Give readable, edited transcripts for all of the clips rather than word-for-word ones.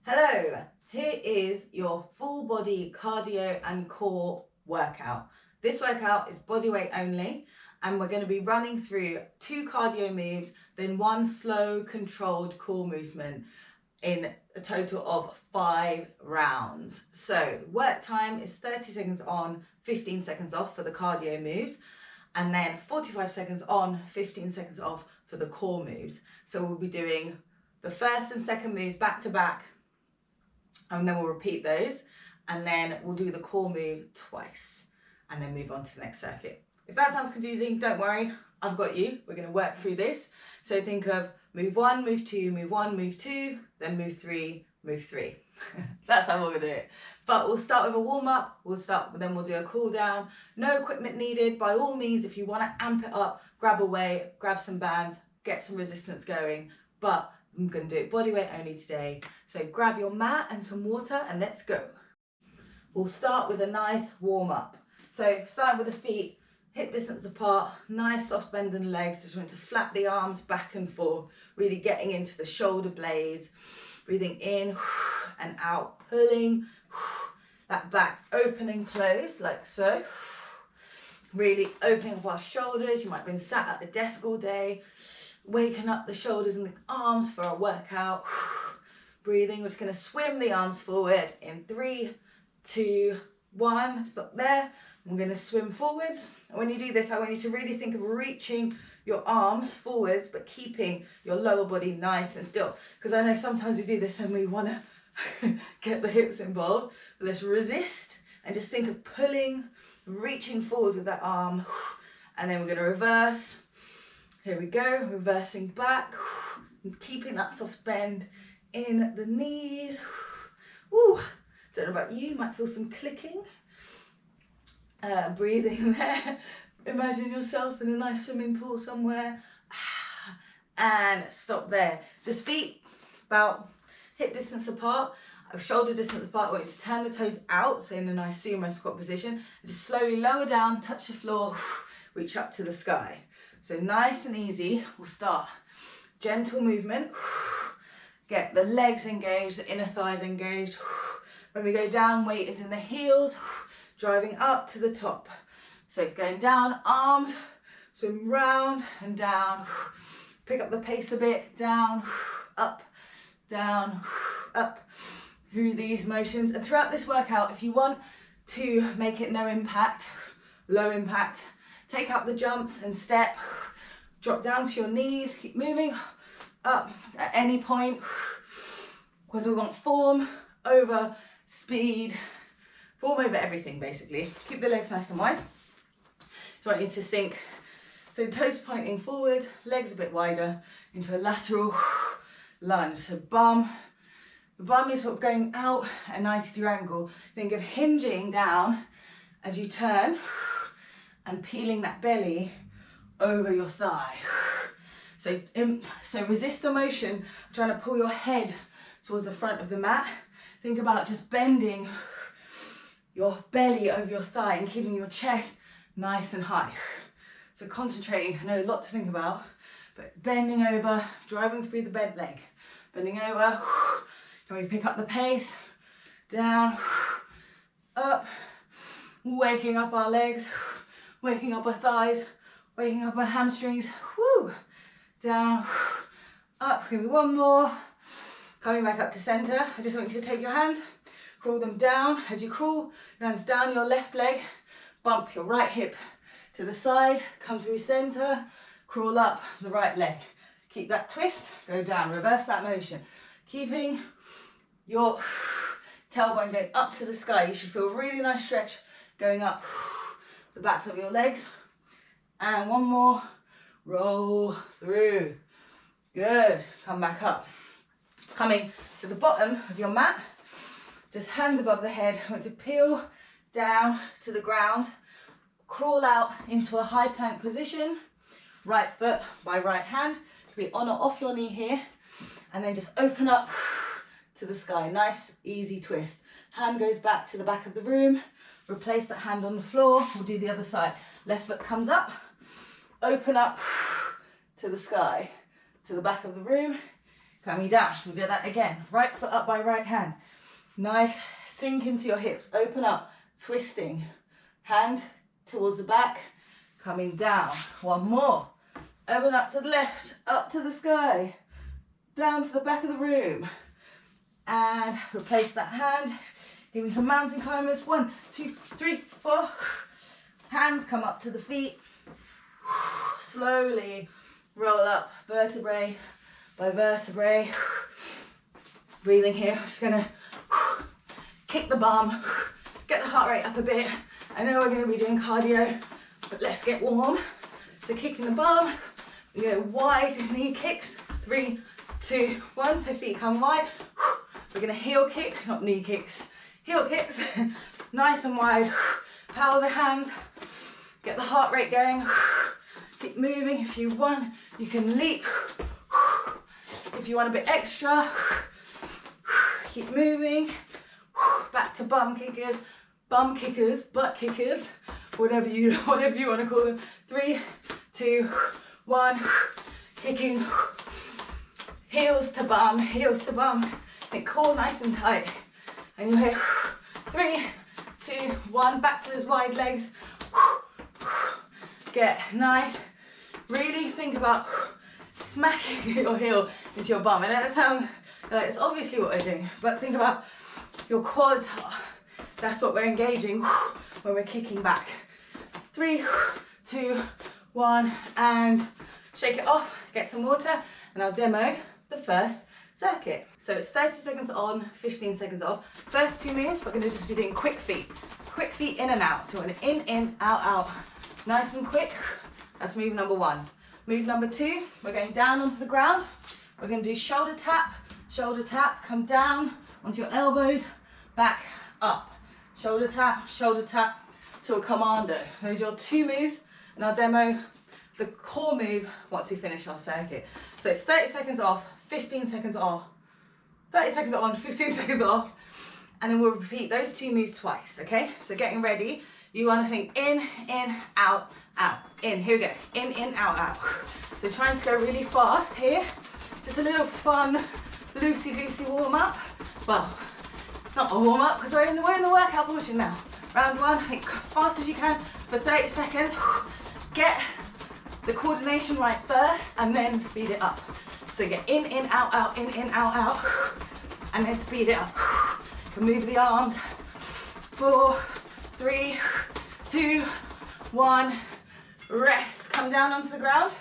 Hello, here is your full body cardio and core workout. This workout is body weight only, and we're going to be running through 2 cardio moves, then 1 slow controlled core movement in a total of 5 rounds. So work time is 30 seconds on, 15 seconds off for the cardio moves, and then 45 seconds on, 15 seconds off for the core moves. So we'll be doing the first and second moves back to back, and then we'll repeat those, and then we'll do the core move twice and then move on to the next circuit. If that sounds confusing, don't worry, I've got you. We're going to work through this. So think of move 1, move 2, move 1, move 2, then move 3, move 3. That's how we're going to do it. But we'll start with a warm-up, then we'll do a cool down. No equipment needed. By all means, if you want to amp it up, grab a weight, grab some bands, get some resistance going, but I'm going to do it body weight only today. So grab your mat and some water and let's go. We'll start with a nice warm up. So start with the feet hip distance apart, nice soft bend in the legs. Just want to flap the arms back and forth, really getting into the shoulder blades. Breathing in and out, pulling that back open and close like so. Really opening up our shoulders. You might have been sat at the desk all day. Waking up the shoulders and the arms for our workout. Breathing, we're just going to swim the arms forward in 3, 2, 1. Stop there. I'm going to swim forwards. And when you do this, I want you to really think of reaching your arms forwards, but keeping your lower body nice and still. Because I know sometimes we do this and we want to get the hips involved. But let's resist and just think of pulling, reaching forwards with that arm. And then we're going to reverse. Here we go, reversing back, keeping that soft bend in the knees. Ooh, don't know about you, you might feel some clicking. Breathing there. Imagine yourself in a nice swimming pool somewhere. And stop there. Just feet about hip distance apart, shoulder distance apart. I want you to turn the toes out, so in a nice sumo squat position. And just slowly lower down, touch the floor, reach up to the sky. So nice and easy, we'll start. Gentle movement, get the legs engaged, the inner thighs engaged. When we go down, weight is in the heels, driving up to the top. So going down, arms, swim round and down. Pick up the pace a bit, down, up, through these motions. And throughout this workout, if you want to make it no impact, low impact, take out the jumps and step, drop down to your knees, keep moving up at any point, because we want form over speed, form over everything basically. Keep the legs nice and wide. So I want you to sink, so toes pointing forward, legs a bit wider, into a lateral lunge. So the bum is sort of going out at a 90-degree angle. Think of hinging down as you turn, and peeling that belly over your thigh. So resist the motion, trying to pull your head towards the front of the mat. Think about just bending your belly over your thigh and keeping your chest nice and high. So concentrating, I know a lot to think about, but bending over, driving through the bent leg. Bending over, can we pick up the pace? Down, up, waking up our legs, waking up our thighs, waking up our hamstrings, woo, down, up, give me one more, coming back up to center. I just want you to take your hands, crawl them down. As you crawl your hands down your left leg, bump your right hip to the side, come through center, crawl up the right leg. Keep that twist, go down, reverse that motion. Keeping your tailbone going up to the sky. You should feel a really nice stretch going up the backs of your legs. And one more, roll through. Good, come back up. Coming to the bottom of your mat, just hands above the head. I want to peel down to the ground, crawl out into a high plank position, right foot by right hand, be on or off your knee here, and then just open up to the sky. Nice, easy twist. Hand goes back to the back of the room, replace that hand on the floor. We'll do the other side. Left foot comes up, open up to the sky, to the back of the room, coming down. We'll do that again. Right foot up by right hand. Nice, sink into your hips, open up, twisting. Hand towards the back, coming down. One more. Open up to the left, up to the sky, down to the back of the room. And replace that hand. Give me some mountain climbers. 1, 2, 3, 4. Hands come up to the feet. Slowly roll up vertebrae by vertebrae. Breathing here. I'm just gonna kick the bum, get the heart rate up a bit. I know we're gonna be doing cardio, but let's get warm. So kicking the bum, we go wide knee kicks. 3, 2, 1. So feet come wide. We're gonna heel kick, not knee kicks. Heel kicks, nice and wide. Power the hands, get the heart rate going. Keep moving. If you want, you can leap. If you want a bit extra, keep moving. Back to bum kickers, butt kickers, whatever you want to call them. 3, 2, 1. Kicking. Heels to bum, heels to bum. And core nice and tight. And you're here. 3, 2, 1. Back to those wide legs. Get nice. Really think about smacking your heel into your bum. And that sounds like it's obviously what we're doing, but think about your quads. That's what we're engaging when we're kicking back. 3, 2, 1, and shake it off. Get some water, and I'll demo the first circuit. So it's 30 seconds on, 15 seconds off. First 2 moves, we're going to just be doing quick feet in and out. So we're going to in, out, nice and quick. That's move number 1. Move number 2, we're going down onto the ground. We're going to do shoulder tap, come down onto your elbows, back up. Shoulder tap to a commando. Those are your 2 moves, and I'll demo the core move once we finish our circuit. So it's 30 seconds off, 15 seconds off, 30 seconds on, 15 seconds off, and then we'll repeat those 2 moves twice, okay? So getting ready, you want to think in, out, in. Here we go, in, out. So trying to go really fast here. Just a little fun, loosey-goosey warm-up. Well, not a warm-up, because we're in the workout portion now. Round 1, think fast as you can for 30 seconds. Get the coordination right first, and then speed it up. So get in, out, in, out, and then speed it up. You can move the arms. 4, 3, 2, 1. Rest. Come down onto the ground.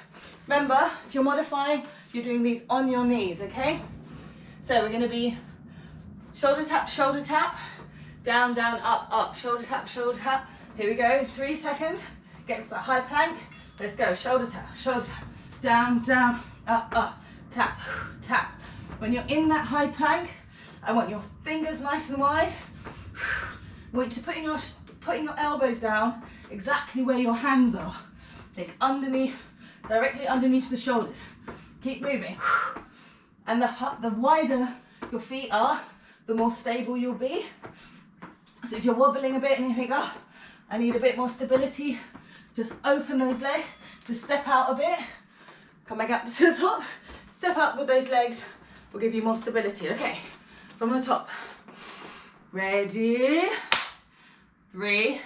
Remember, if you're modifying, you're doing these on your knees, okay? So we're going to be shoulder tap, down, up, shoulder tap. Here we go, 3 seconds. Get to that high plank. Let's go, shoulder tap, down, up, tap. When you're in that high plank, I want your fingers nice and wide. I want you to putting your elbows down exactly where your hands are. Like underneath, directly underneath the shoulders. Keep moving. And the wider your feet are, the more stable you'll be. So if you're wobbling a bit and you think, oh, I need a bit more stability, just open those legs, just step out a bit, come back up to the top, step out with those legs, will give you more stability. Okay, from the top. Ready? 3,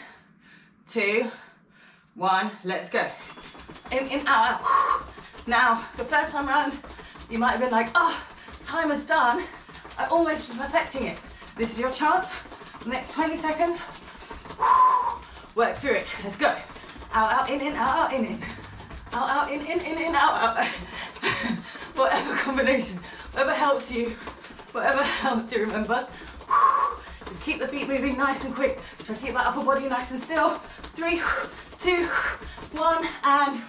2, 1, let's go. In, out. Now, the first time around, you might have been like, oh, timer's done. I almost was perfecting it. This is your chance. The next 20 seconds, work through it. Let's go. Out, in, out, in. Out, in, out. Whatever combination, whatever helps you, remember. Just keep the feet moving nice and quick. Try to keep that upper body nice and still. 3, 2, 1, and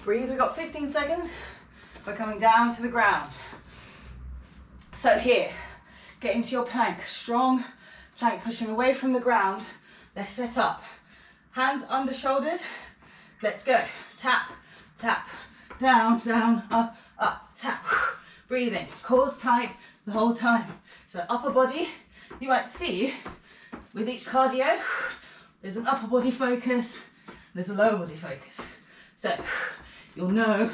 breathe. We've got 15 seconds. We're coming down to the ground. So here, get into your plank. Strong plank, pushing away from the ground. Let's set up. Hands under shoulders. Let's go. Tap, down, up, tap. Breathing, cores tight the whole time. So upper body, you might see with each cardio, there's an upper body focus, there's a lower body focus. So you'll know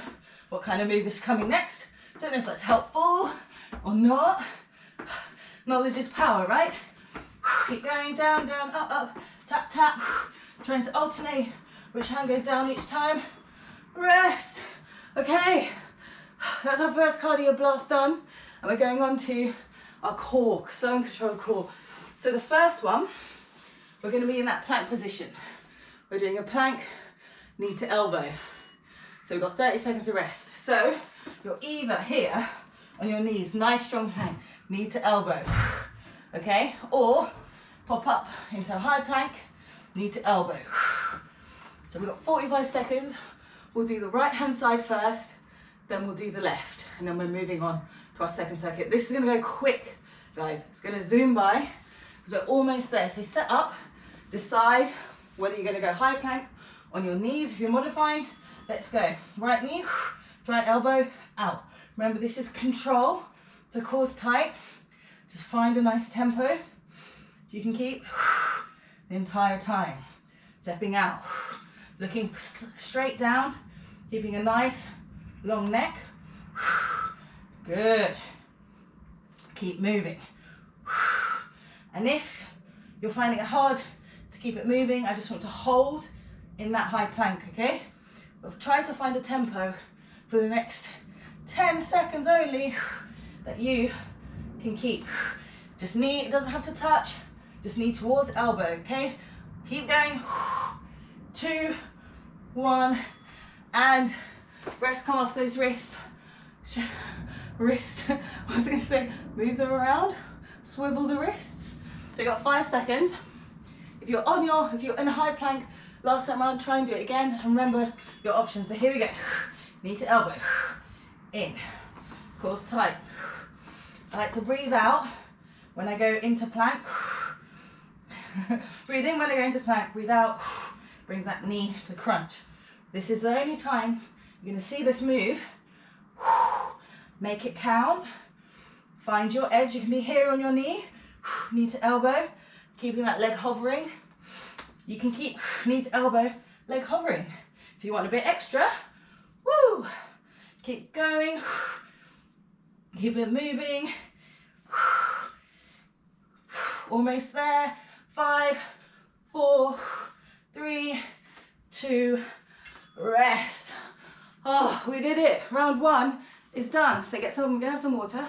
what kind of move is coming next. Don't know if that's helpful or not. Knowledge is power, right? Keep going, down, down, up, up, tap, tap. Trying to alternate which hand goes down each time. Rest. Okay, that's our first cardio blast done. And we're going on to our core, slow and controlled core. So the first one, we're going to be in that plank position. We're doing a plank, knee to elbow. So we've got 30 seconds of rest. So you're either here on your knees, nice strong plank, knee to elbow, okay? Or pop up into a high plank, knee to elbow. So we've got 45 seconds. We'll do the right hand side first, then we'll do the left, and then we're moving on to our second circuit. This is gonna go quick, guys. It's gonna zoom by, because we're almost there. So set up, decide whether you're gonna go high plank on your knees. If you're modifying, let's go. Right knee, right elbow, out. Remember, this is control, so core's tight. Just find a nice tempo you can keep the entire time. Stepping out, looking straight down, keeping a nice long neck. Good. Keep moving. And if you're finding it hard to keep it moving, I just want to hold in that high plank, okay? We'll try to find a tempo for the next 10 seconds only that you can keep. Just knee, it doesn't have to touch, just knee towards elbow, okay? Keep going. 2, 1, and rest, come off those wrists. I was going to say, move them around, swivel the wrists. So you got 5 seconds. If you're in a high plank, last time around, try and do it again. And remember your options. So here we go. Knee to elbow, in, core's tight. I like to breathe out when I go into plank. Breathe in when I go into plank, breathe out, brings that knee to crunch. This is the only time you're gonna see this move. Make it count. Find your edge. You can be here on your knee, knee to elbow, keeping that leg hovering. You can keep knee to elbow, leg hovering. If you want a bit extra, woo! Keep going. Keep it moving. Almost there. 5, 4, 3, 2, rest. Oh, we did it. Round 1 is done. So get some, have some water.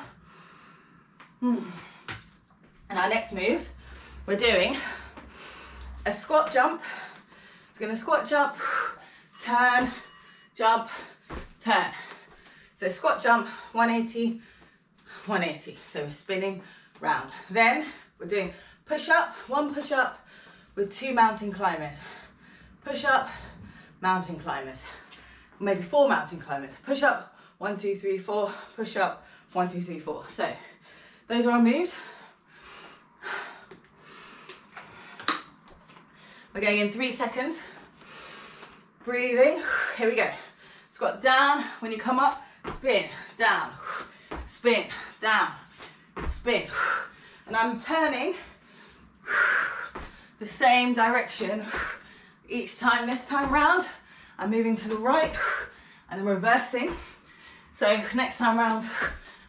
And our next move, we're doing a squat jump. It's gonna squat jump, turn, jump, turn. So squat jump, 180, 180. So we're spinning round. Then we're doing push up, 1 push up with 2 mountain climbers. Push up, mountain climbers. Maybe 4 mountain climbers. Push up, 1, 2, 3, 4. Push up, 1, 2, 3, 4. So those are our moves. We're going in 3 seconds. Breathing. Here we go. Squat down. When you come up, spin, down, spin, down, spin. And I'm turning the same direction each time. This time round, I'm moving to the right and then reversing. So next time round,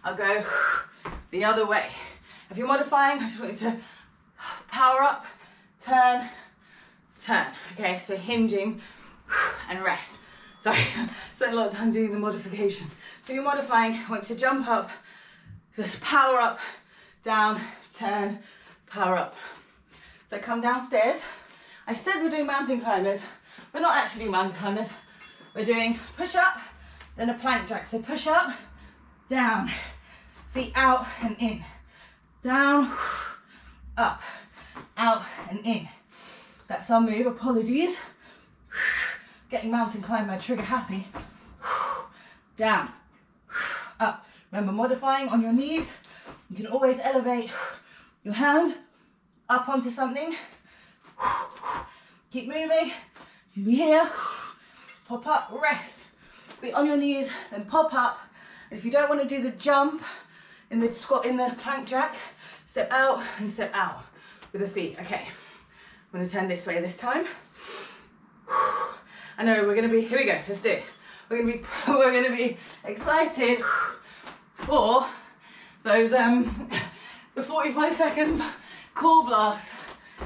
I'll go the other way. If you're modifying, I just want you to power up, turn, turn. Okay, so hinging and rest. Sorry, spent a lot of time doing the modification. So you're modifying, once you jump up, just power up, down, turn, power up. So come downstairs. I said we're doing mountain climbers. We're not actually doing mountain climbers. We're doing push up, then a plank jack. So push up, down, feet out and in. Down, up, out and in. That's our move, apologies. Getting mountain climber trigger happy. Down, up. Remember, modifying on your knees. You can always elevate your hands up onto something. Keep moving. You can be here. Pop up, rest. Be on your knees, then pop up. And if you don't want to do the jump in the squat, in the plank jack, step out and step out with the feet. Okay, I'm going to turn this way this time. I know we're going to be, here we go, let's do it. We're going to be excited or those the 45-second core blasts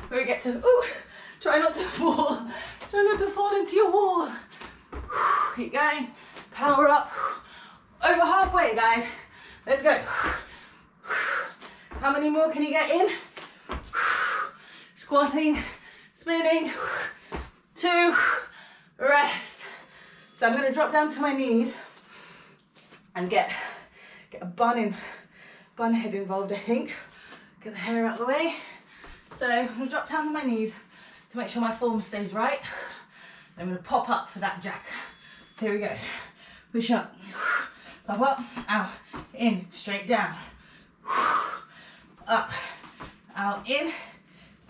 where we get to try not to fall into your wall. Keep going, power up, over halfway guys, let's go. How many more can you get in? Squatting, spinning, 2, rest. So I'm going to drop down to my knees and get a bun head involved, I think. Get the hair out of the way. So I'm going to drop down to my knees to make sure my form stays right. I'm going to pop up for that jack. So here we go. Push up, pop up, out, in, straight down. Up, out, in,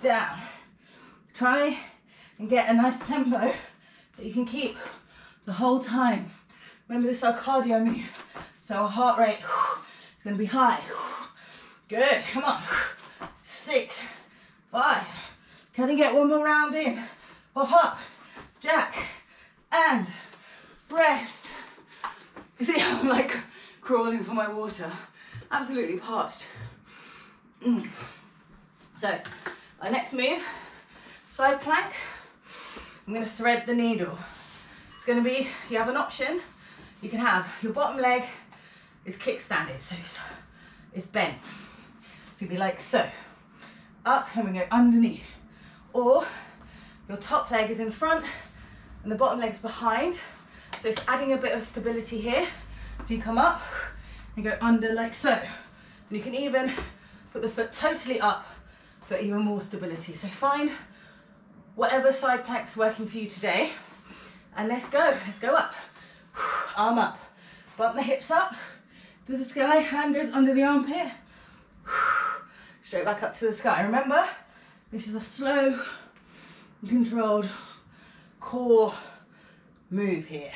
down. Try and get a nice tempo that you can keep the whole time. Remember, this is our cardio move, so our heart rate is going to be high. Good, come on. 6, 5. Can you get one more round in? Hop up, jack, and rest. You see, I'm like crawling for my water. Absolutely parched. So, our next move, side plank. I'm going to thread the needle. It's going to be, you have an option. You can have your bottom leg is kickstanded, so it's bent. It's going to be like so. Up, then we go underneath. Or your top leg is in front and the bottom leg's behind. So it's adding a bit of stability here. So you come up and go under like so. And you can even put the foot totally up for even more stability. So find whatever side plank's working for you today. And let's go up. Arm up, bump the hips up to the sky, hand goes under the armpit. Straight back up to the sky. Remember, this is a slow and controlled core move here.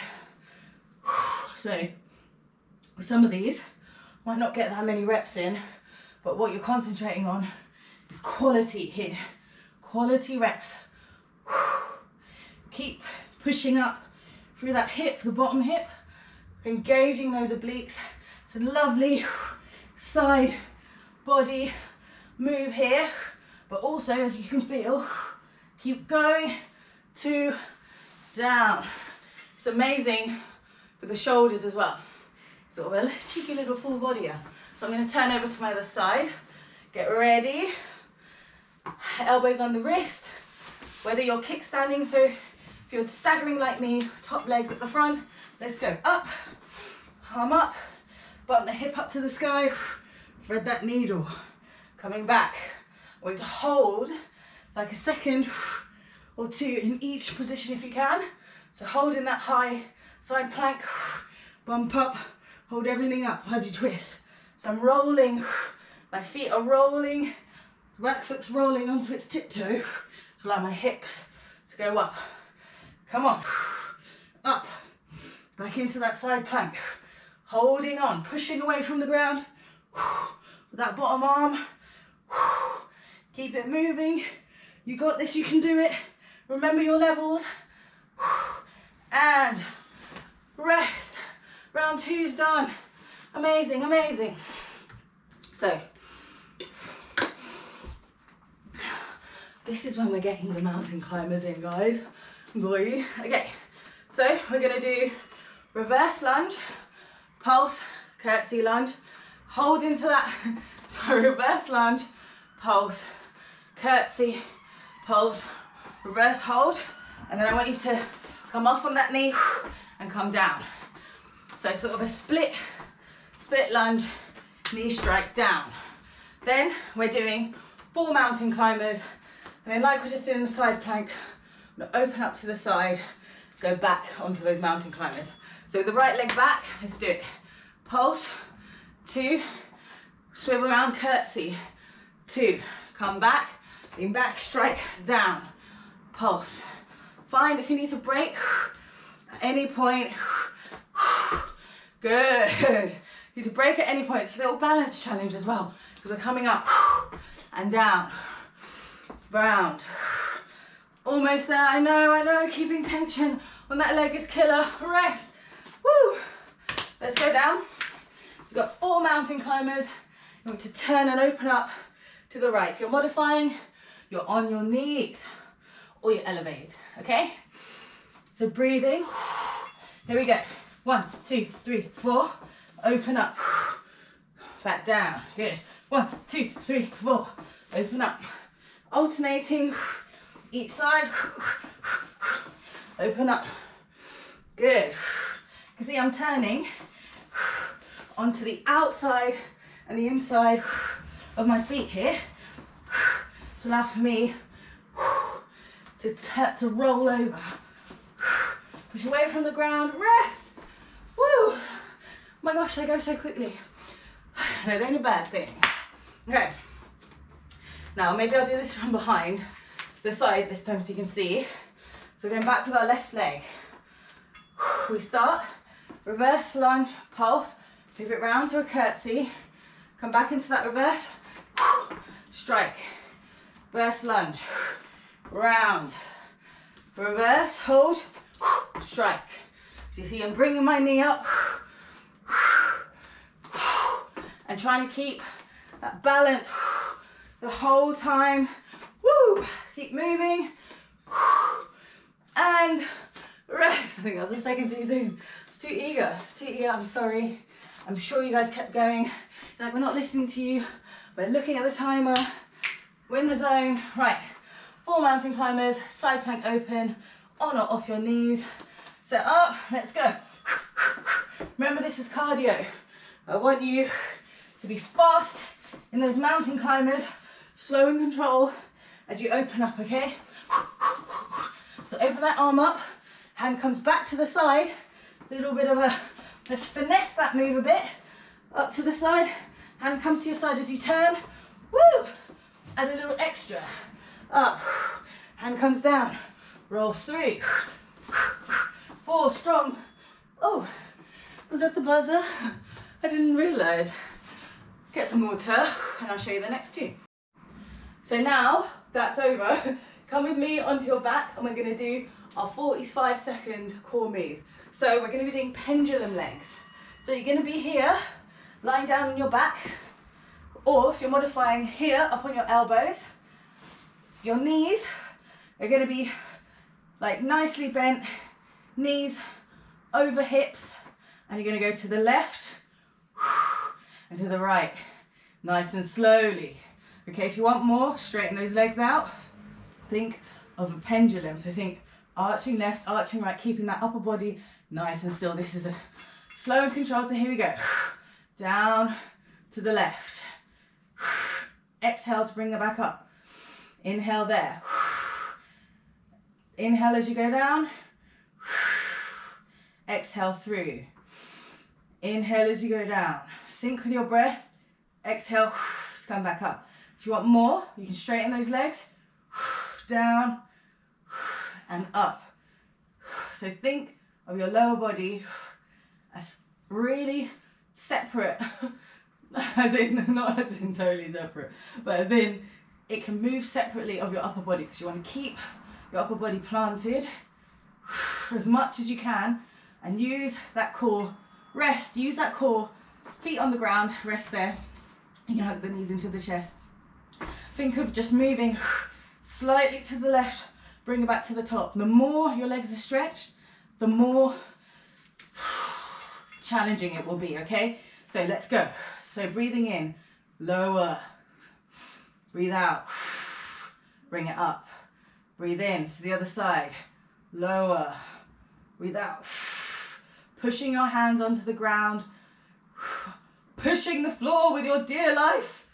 So some of these might not get that many reps in, but what you're concentrating on is quality here. Quality reps. Keep pushing up through that hip, the bottom hip, engaging those obliques. It's a lovely side body move here, but also, as you can feel, keep going, 2, down. It's amazing for the shoulders as well. Sort of a cheeky little full bodyer. So I'm going to turn over to my other side. Get ready. Elbows on the wrist. Whether you're kickstanding, so if you're staggering like me, top legs at the front, let's go up, arm up, bump the hip up to the sky, thread that needle. Coming back. I want to hold like a second or 2 in each position if you can. So hold in that high side plank, bump up, hold everything up as you twist. So I'm rolling, my feet are rolling, the back foot's rolling onto its tiptoe to allow my hips to go up. Come on, up, back into that side plank, holding on, pushing away from the ground with that bottom arm. Keep it moving. You got this, you can do it. Remember your levels. And rest. Round 2's done. Amazing, amazing. So, this is when we're getting the mountain climbers in, guys. Boy. Okay, so we're gonna do reverse lunge, pulse, curtsy lunge, hold into that. So reverse lunge, pulse, curtsy, pulse, reverse hold, and then I want you to come off on that knee and come down. So sort of a split lunge, knee strike down. Then we're doing 4 mountain climbers, and then like we just did in the side plank, I'm gonna open up to the side, go back onto those mountain climbers. So with the right leg back, let's do it. Pulse, 2, swivel around, curtsy, 2, come back, lean back, strike, down, pulse. Find if you need to break at any point. Good. You need to break at any point. It's a little balance challenge as well, because we're coming up and down, round. Almost there, I know, keeping tension on that leg is killer. Rest. Woo. Let's go down. So we've got 4 mountain climbers. You want to turn and open up to the right. If you're modifying, you're on your knees or you're elevated, okay? So breathing. Here we go. 1, 2, 3, 4. Open up. Back down. Good. 1, 2, 3, 4. Open up. Alternating each side. Open up. Good. You can see I'm turning onto the outside and the inside of my feet here to allow for me to roll over. Push away from the ground, rest. Woo! My gosh, they go so quickly. That ain't a bad thing. Okay. Now maybe I'll do this from behind the side this time so you can see. So going back to our left leg. We start, reverse lunge, pulse, move it round to a curtsy, come back into that reverse, strike, reverse lunge, round, reverse, hold, strike. So you see I'm bringing my knee up and trying to keep that balance the whole time. Woo! Keep moving and rest. I think that was a second too soon. It's too eager. It's too eager. I'm sorry. I'm sure you guys kept going. Like we're not listening to you. We're looking at the timer. We're in the zone. Right. 4 mountain climbers. Side plank open. On or off your knees. Set up. Let's go. Remember, this is cardio. I want you to be fast in those mountain climbers. Slow and control as you open up. Okay. So open that arm up. Hand comes back to the side. Little bit of a, let's finesse that move a bit. Up to the side. Hand comes to your side as you turn. Woo! Add a little extra. Up. Hand comes down. Rolls 3. 4. Strong. Oh, was that the buzzer? I didn't realise. Get some water and I'll show you the next 2. So now that's over, come with me onto your back and we're going to do our 45-second core move. So we're going to be doing pendulum legs. So you're going to be here, lying down on your back, or if you're modifying here, up on your elbows. Your knees are going to be like nicely bent, knees over hips, and you're going to go to the left and to the right, nice and slowly. Okay, if you want more, straighten those legs out. Think of a pendulum. So think arching left, arching right, keeping that upper body nice and still. This is a slow and controlled. So here we go. Down to the left. Exhale to bring it back up. Inhale there. Inhale as you go down. Exhale through. Inhale as you go down. Sync with your breath. Exhale to come back up. If you want more, you can straighten those legs. Down and up. So think of your lower body as really separate, as in, not as in totally separate, but as in it can move separately of your upper body, because you want to keep your upper body planted as much as you can and use that core. Rest, use that core, feet on the ground, rest there. You can hug the knees into the chest. Think of just moving slightly to the left, bring it back to the top. The more your legs are stretched, the more challenging it will be, okay? So let's go. So breathing in, lower. Breathe out, bring it up. Breathe in to the other side, lower. Breathe out, pushing your hands onto the ground, pushing the floor with your dear life.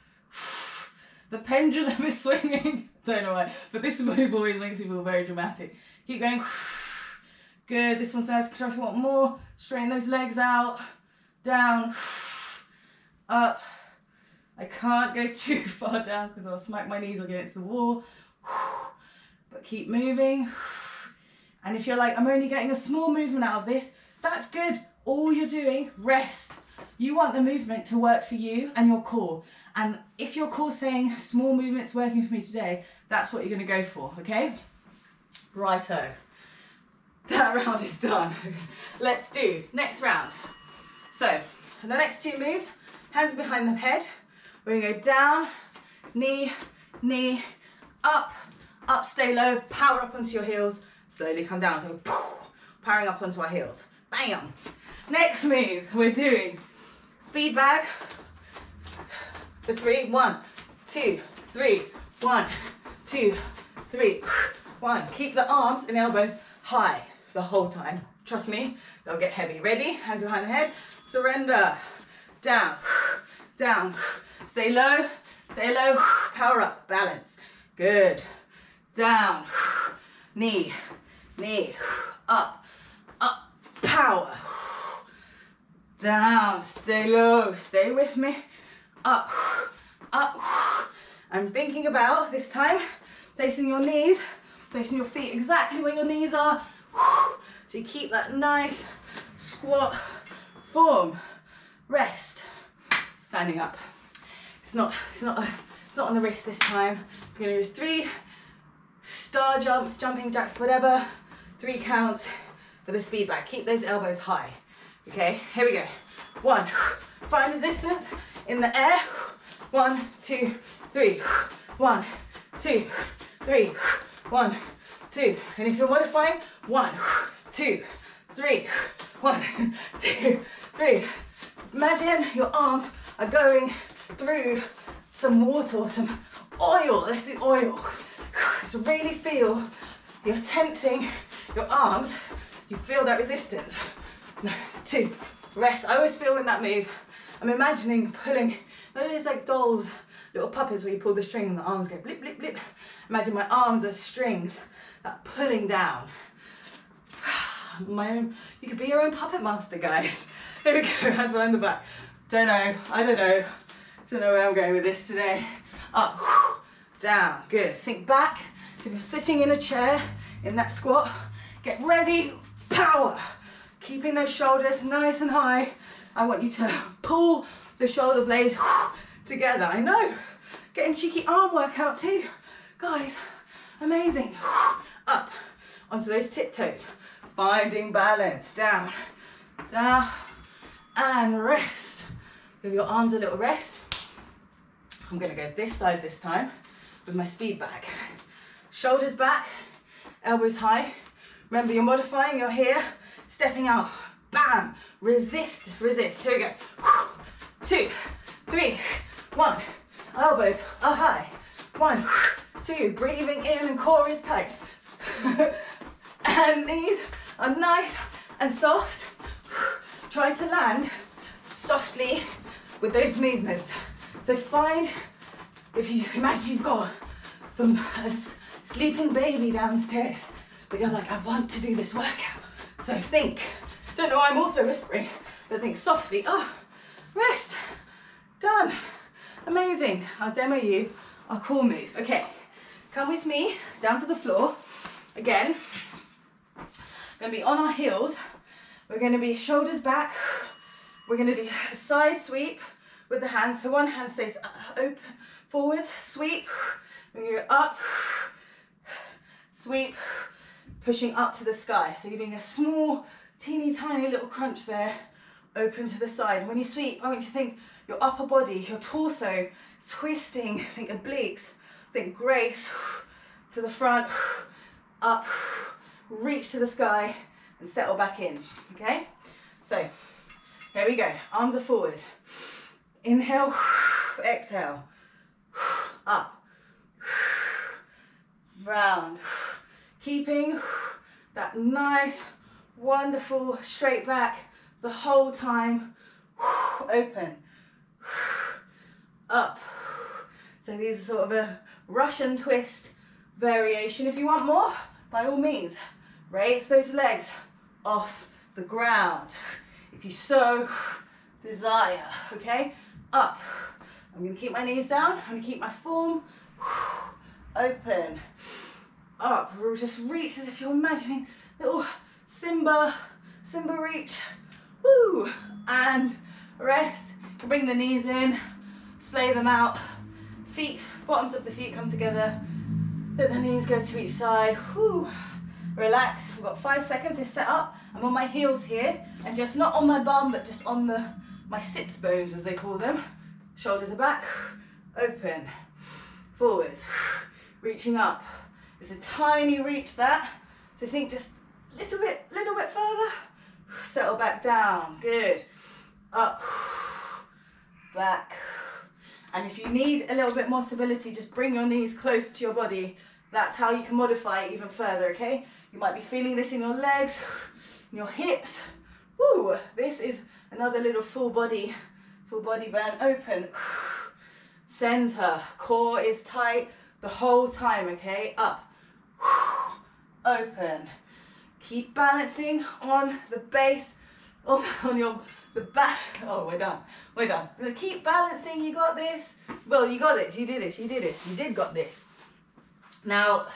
The pendulum is swinging. Don't know why, but this move always makes me feel very dramatic. Keep going. Good. This one's nice. If you want more, straighten those legs out. Down. Up. I can't go too far down because I'll smack my knees against the wall. But keep moving. And if you're like, I'm only getting a small movement out of this, that's good. All you're doing, rest. You want the movement to work for you and your core. And if your core's saying small movements working for me today, that's what you're going to go for, okay? Righto. That round is done. Let's do next round. So the next two moves, hands behind the head. We're gonna go down, knee, knee, up, up, stay low, power up onto your heels, slowly come down. So powering up onto our heels. Bam! Next move, we're doing speed bag for 3. 1, 2, 3. 1, 2, 3. 1. Keep the arms and elbows high the whole time. Trust me, they'll get heavy. Ready? Hands behind the head. Surrender. Down, down. Stay low, power up, balance. Good. Down, knee, knee, up, up, power. Down, stay low, stay with me. Up, up. I'm thinking about, this time, placing your knees, placing your feet exactly where your knees are. So you keep that nice squat form. Rest. Standing up. It's not on the wrist this time. It's going to do 3 star jumps, jumping jacks, whatever. 3 counts for the speed bag. Keep those elbows high. Okay, here we go. 1. Find resistance in the air. 1, 2, 3. 1, 2, 3. 1, 2. And if you're modifying, 1, 2, 3. 1, 2, 3. Imagine your arms are going through some water or some oil. Let's do oil. So really feel you're tensing your arms. You feel that resistance. 2. Rest. I always feel in that move, I'm imagining pulling, those like dolls, little puppets where you pull the string and the arms go blip, blip, blip. Imagine my arms are strings that pulling down. You could be your own puppet master, guys. Here we go, hands behind the back. I don't know where I'm going with this today. Up, down, good. Sink back. So if you're sitting in a chair in that squat, get ready, power. Keeping those shoulders nice and high. I want you to pull the shoulder blades together. I know, getting cheeky arm workout too. Guys, amazing. Up, onto those tiptoes. Finding balance, down, down, and rest. Give your arms a little rest. I'm gonna go this side this time with my speed bag. Shoulders back, elbows high. Remember, you're modifying, you're here, stepping out, bam, resist, resist. Here we go. 2, 3, 1, elbows are high. 1, 2, breathing in and core is tight. And knees are nice and soft. Try to land softly with those movements. So find, if you imagine you've got a sleeping baby downstairs, but you're like, I want to do this workout. So think, don't know why I'm also whispering, but think softly, rest, done. Amazing, I'll demo you our core move. Okay, come with me down to the floor. Again, going to be on our heels. We're going to be shoulders back. We're going to do a side sweep with the hands. So one hand stays open, forwards, sweep. We're going to go up, sweep, pushing up to the sky. So you're doing a small, teeny tiny little crunch there, open to the side. When you sweep, I want you to think your upper body, your torso, twisting. Think obliques, think grace, to the front, up, reach to the sky, and settle back in, okay? So, here we go, arms are forward. Inhale, exhale, up, round. Keeping that nice, wonderful straight back the whole time. Open, up. So these are sort of a Russian twist variation. If you want more, by all means, raise those legs off the ground, if you so desire, okay? Up. I'm gonna keep my knees down, I'm gonna keep my form open. Up, just reach as if you're imagining little Simba reach. Woo! And rest. Bring the knees in, splay them out. Feet, bottoms of the feet come together. Let the knees go to each side. Woo! Relax. We've got 5 seconds to set up. I'm on my heels here, and just not on my bum, but just on my sits bones as they call them. Shoulders are back, open, forwards, reaching up. It's a tiny reach that, so think just a little bit further. Settle back down, good. Up, back. And if you need a little bit more stability, just bring your knees close to your body. That's how you can modify it even further, okay? You might be feeling this in your legs, in your hips. Woo! This is another little full body burn. Open, center, core is tight the whole time, okay? Up, open. Keep balancing on the base, on the back. Oh, we're done. So keep balancing, you got this. Well, you got it, you did it, you did got this. Now,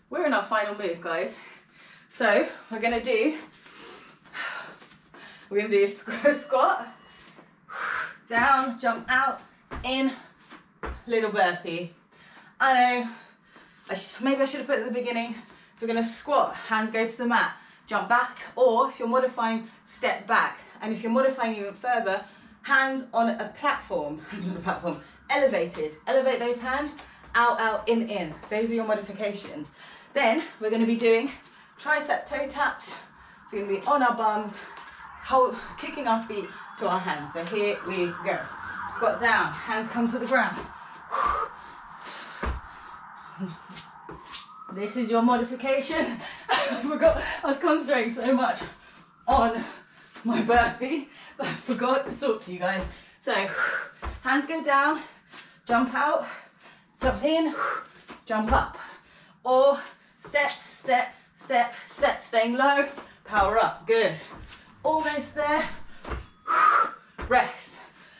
we're in our final move, guys. So, we're gonna do squat, down, jump out, in, little burpee. I know, maybe I should have put it at the beginning. So we're gonna squat, hands go to the mat, jump back, or if you're modifying, step back. And if you're modifying even further, hands on a platform, elevated. Elevate those hands, out, out, in. Those are your modifications. Then we're gonna be doing tricep toe taps. So we're gonna be on our bums, kicking our feet to our hands. So here we go. Squat down, hands come to the ground. This is your modification. I forgot, I was concentrating so much on my burpee that I forgot to talk to you guys. So, hands go down, jump out, jump in, jump up. Or step, step, step, step, staying low, power up, good. Almost there, rest.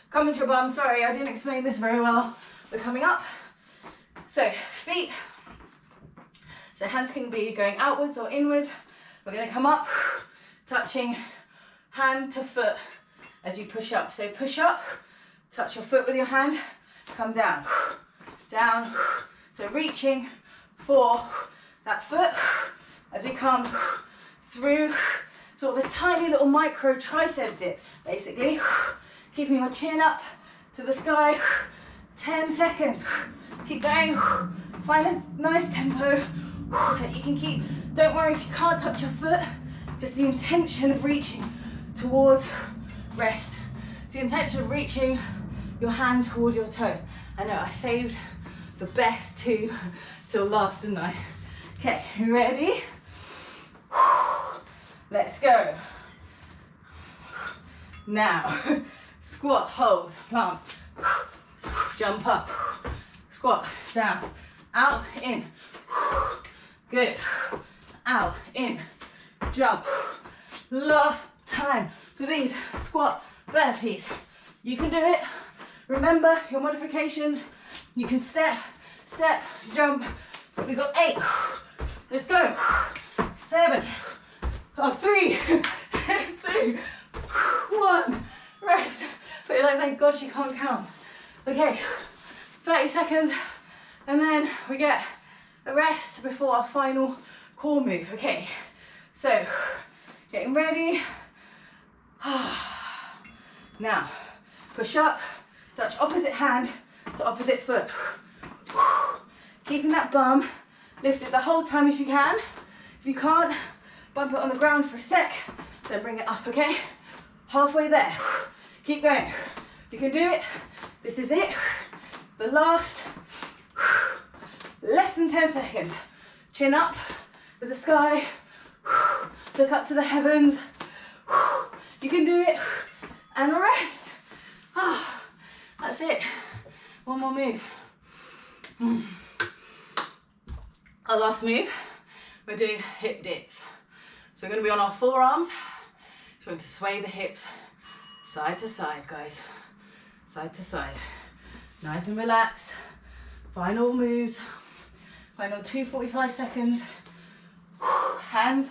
Come into your bum, sorry, I didn't explain this very well. We're coming up. So, feet. So hands can be going outwards or inwards. We're going to come up, touching hand to foot as you push up. So push up, touch your foot with your hand, come down, down. So reaching for that foot as we come through, sort of a tiny little micro tricep dip, basically. Keeping your chin up to the sky, 10 seconds. Keep going, find a nice tempo that you can keep. Don't worry if you can't touch your foot, just the intention of reaching towards rest. It's the intention of reaching your hand towards your toe. I know I saved the best two till last, didn't I? Okay, you ready? Let's go. Now, squat, hold, pump, jump up, squat, down, out, in. Good. Out, in, jump. Last time for these squat burpees. You can do it. Remember your modifications. You can step, step, jump. We got 8. Let's go. 7. Oh, 3, 2, 1. Rest. But you're like, thank God she can't count. Okay, 30 seconds, and then we get a rest before our final core move. Okay, so getting ready. Now, push up, touch opposite hand to opposite foot. Keeping that bum lifted the whole time if you can. If you can't, bump it on the ground for a sec, then bring it up, okay? Halfway there. Keep going. You can do it. This is it. The last less than 10 seconds. Chin up to the sky. Look up to the heavens. You can do it. And rest. That's it. One more move. Our last move, we're doing hip dips. So we're going to be on our forearms. Just going to sway the hips side to side, guys. Side to side. Nice and relaxed. Final moves. Final 2 45 seconds. Hands,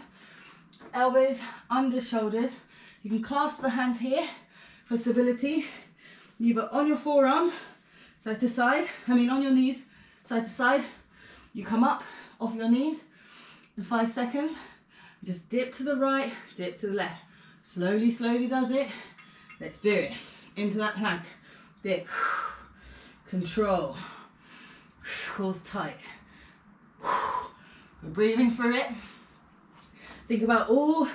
elbows under shoulders. You can clasp the hands here for stability. Either on your forearms, side to side. On your knees, side to side. You come up off your knees in 5 seconds. Just dip to the right, dip to the left. Slowly, slowly does it. Let's do it. into that plank. Dip. Control. Cores tight. We're breathing through it. Think about all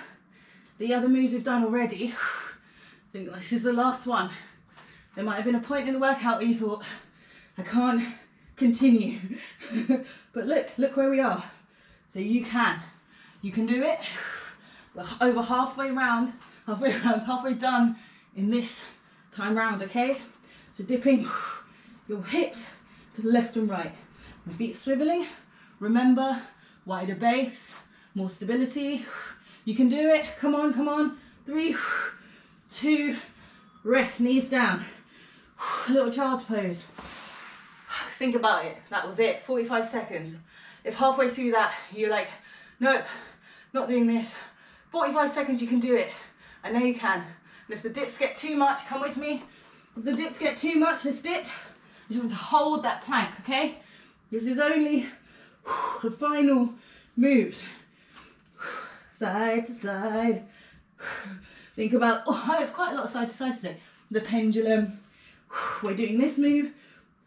the other moves we've done already. I think this is the last one. There might have been a point in the workout where you thought, I can't continue. But look where we are. So you can do it. We're over halfway done in this time round, okay? So dipping your hips to the left and right. My feet swiveling. Remember, wider base, more stability. You can do it. Come on, come on. 3, 2, rest, knees down. A little child's pose. Think about it. That was it. 45 seconds. If halfway through that you're like, nope, not doing this, 45 seconds, you can do it. I know you can. And if the dips get too much, come with me. If the dips get too much, this dip, you just want to hold that plank, okay? This is only the final moves. Side to side. Think about, oh, it's quite a lot of side to side today. The pendulum. We're doing this move,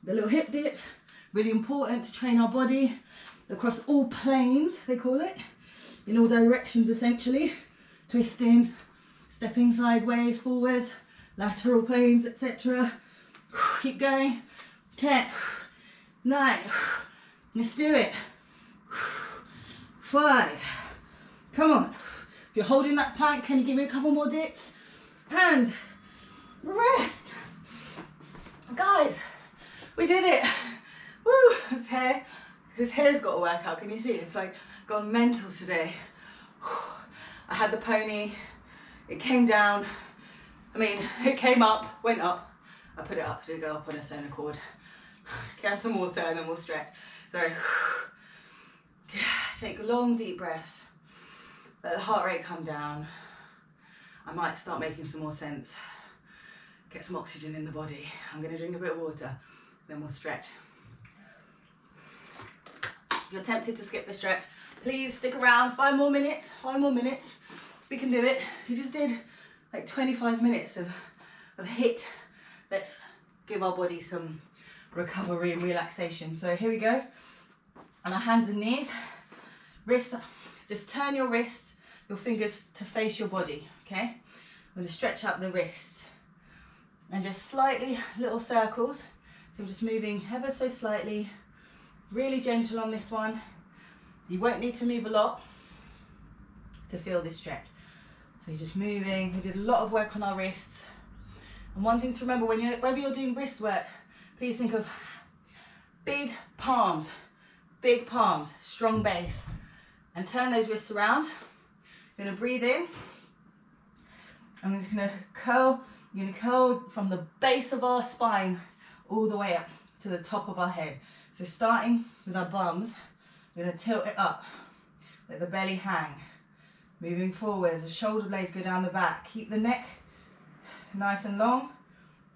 the little hip dips. Really important to train our body across all planes, they call it. In all directions, essentially. Twisting, stepping sideways, forwards, lateral planes, etc. Keep going. 10, 9, let's do it. 5, come on. If you're holding that plank, can you give me a couple more dips? And rest. Guys, we did it. Woo, his hair. His hair's got a workout, can you see? It's like gone mental today. I had the pony, it came down. I mean, it came up, went up. I put it up, did go up on its own accord. Have some water and then we'll stretch. So, take long deep breaths. Let the heart rate come down. I might start making some more sense. Get some oxygen in the body. I'm gonna drink a bit of water, then we'll stretch. If you're tempted to skip the stretch, please stick around. 5 more minutes, 5 more minutes. We can do it. You just did like 25 minutes of HIIT. Let's give our body some recovery and relaxation. So here we go. On our hands and knees, wrists, just turn your wrists, your fingers to face your body, okay? I'm gonna stretch out the wrists and just slightly, little circles. So I'm just moving ever so slightly, really gentle on this one. You won't need to move a lot to feel this stretch. So you're just moving. We did a lot of work on our wrists. And one thing to remember, whenever you're doing wrist work, please think of big palms, strong base. And turn those wrists around. You're gonna breathe in. I'm just gonna curl. You're gonna curl from the base of our spine all the way up to the top of our head. So starting with our bums, we're gonna tilt it up. Let the belly hang. Moving forwards, the shoulder blades go down the back. Keep the neck nice and long.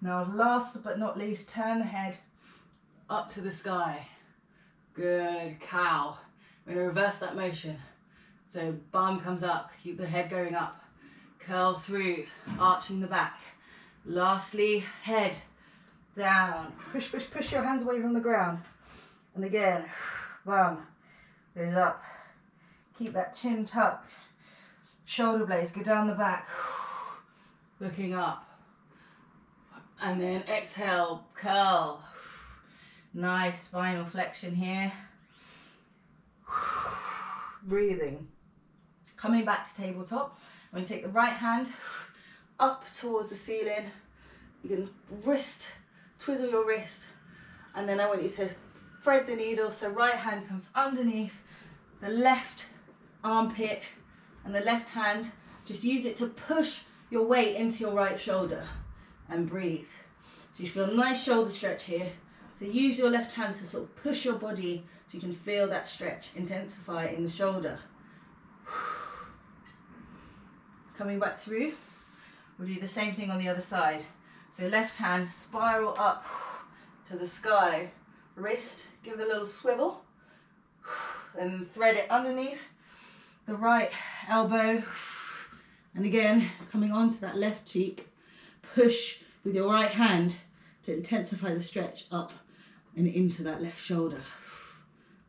Now last but not least, turn the head up to the sky. Good, cow. We're gonna reverse that motion. So bum comes up, keep the head going up. Curl through, arching the back. Lastly, head down. Push, push, push your hands away from the ground. And again, bum goes up. Keep that chin tucked. Shoulder blades go down the back. Looking up. And then exhale, curl. Nice spinal flexion here. Breathing. Coming back to tabletop. I'm going to take the right hand up towards the ceiling. You can twizzle your wrist. And then I want you to thread the needle. So right hand comes underneath the left armpit. And the left hand, just use it to push your weight into your right shoulder. And breathe. So you feel a nice shoulder stretch here. So use your left hand to sort of push your body so you can feel that stretch intensify in the shoulder. Coming back through, we'll do the same thing on the other side. So left hand, spiral up to the sky. Wrist, give it a little swivel. And thread it underneath the right elbow. And again, coming onto that left cheek, push with your right hand to intensify the stretch up and into that left shoulder.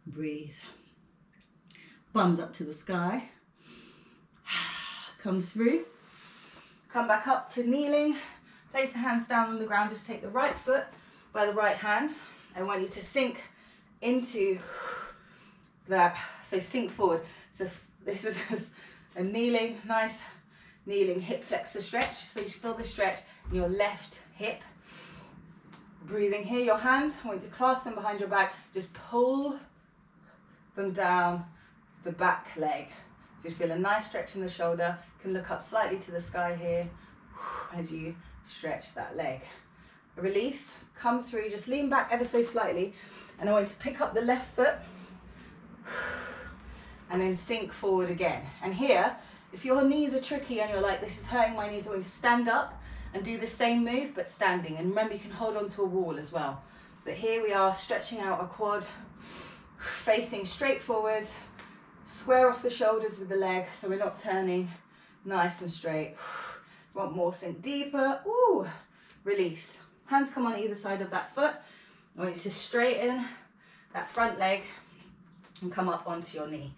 Breathe. Bums up to the sky. Come through. Come back up to kneeling. Place the hands down on the ground. Just take the right foot by the right hand. I want you to sink into that. So sink forward. So this is a kneeling, nice kneeling hip flexor stretch. So you feel the stretch in your left hip. Breathing here, your hands, I want you to clasp them behind your back. Just pull them down the back leg. So you feel a nice stretch in the shoulder. You can look up slightly to the sky here as you stretch that leg. Release, come through, just lean back ever so slightly. And I want you to pick up the left foot and then sink forward again. And here, if your knees are tricky and you're like, this is hurting my knees, I want you to stand up and do the same move, but standing. And remember, you can hold on to a wall as well. But here we are, stretching out our quad, facing straight forwards, square off the shoulders with the leg, so we're not turning, nice and straight. Want more, sink deeper, ooh, release. Hands come on either side of that foot. I want you to straighten that front leg and come up onto your knee.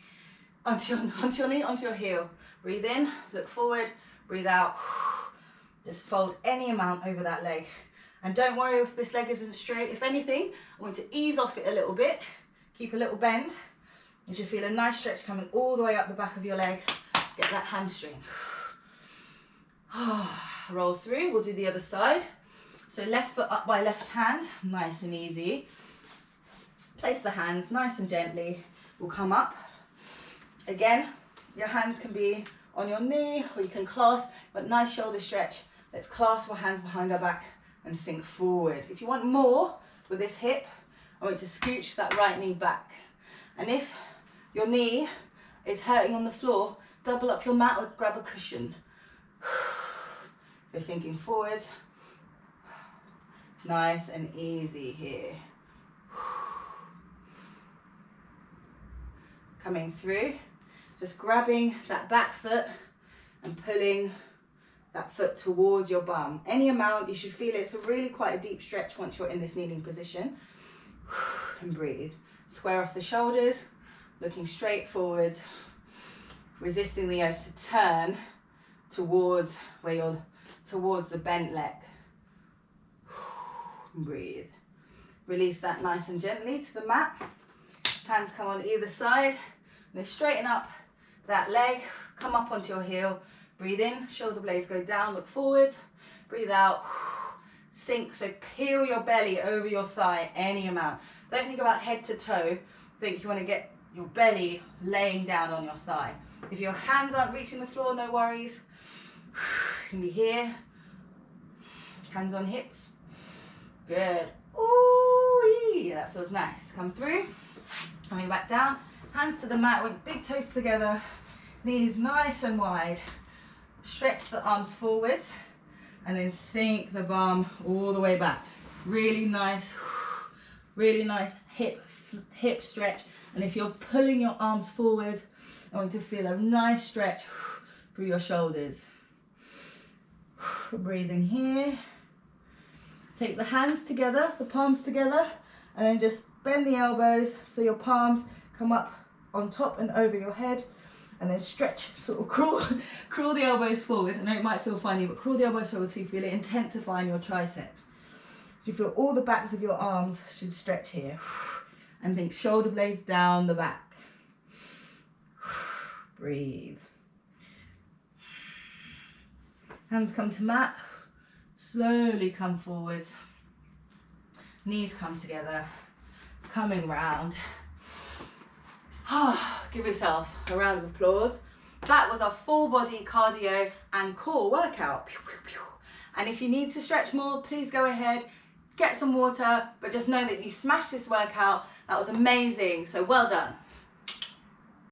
Onto your knee, onto your heel. Breathe in, look forward, breathe out. Just fold any amount over that leg. And don't worry if this leg isn't straight. If anything, I want to ease off it a little bit. Keep a little bend. You should feel a nice stretch coming all the way up the back of your leg. Get that hamstring. Roll through, we'll do the other side. So left foot up by left hand, nice and easy. Place the hands nice and gently. We'll come up. Again, your hands can be on your knee or you can clasp, but nice shoulder stretch. Let's clasp our hands behind our back and sink forward. If you want more with this hip, I want you to scooch that right knee back. And if your knee is hurting on the floor, double up your mat or grab a cushion. You're sinking forwards. Nice and easy here. Coming through, just grabbing that back foot and pulling that foot towards your bum. Any amount, you should feel it. It's really quite a deep stretch once you're in this kneeling position. And breathe. Square off the shoulders, looking straight forwards, resisting the urge to turn towards where you're, towards the bent leg. Breathe. Release that nice and gently to the mat. Hands come on either side. Now straighten up that leg. Come up onto your heel. Breathe in, shoulder blades go down, look forward. Breathe out, sink. So peel your belly over your thigh, any amount. Don't think about head to toe. Think you want to get your belly laying down on your thigh. If your hands aren't reaching the floor, no worries. You can be here. Hands on hips. Good. Ooh, that feels nice. Come through. Coming back down. Hands to the mat with big toes together. Knees nice and wide. Stretch the arms forwards and then sink the bum all the way back. Really nice hip stretch. And if you're pulling your arms forward, I want you to feel a nice stretch through your shoulders. Breathing here. Take the hands together, the palms together, and then just bend the elbows so your palms come up on top and over your head. And then stretch, sort of crawl the elbows forward. I know it might feel funny, but crawl the elbows forward so you feel it intensifying your triceps. So you feel all the backs of your arms should stretch here. And think shoulder blades down the back. Breathe. Hands come to mat. Slowly come forwards. Knees come together. Coming round. Give yourself a round of applause. That was our full body cardio and core workout. And if you need to stretch more, please go ahead, get some water, but just know that you smashed this workout. That was amazing, so well done.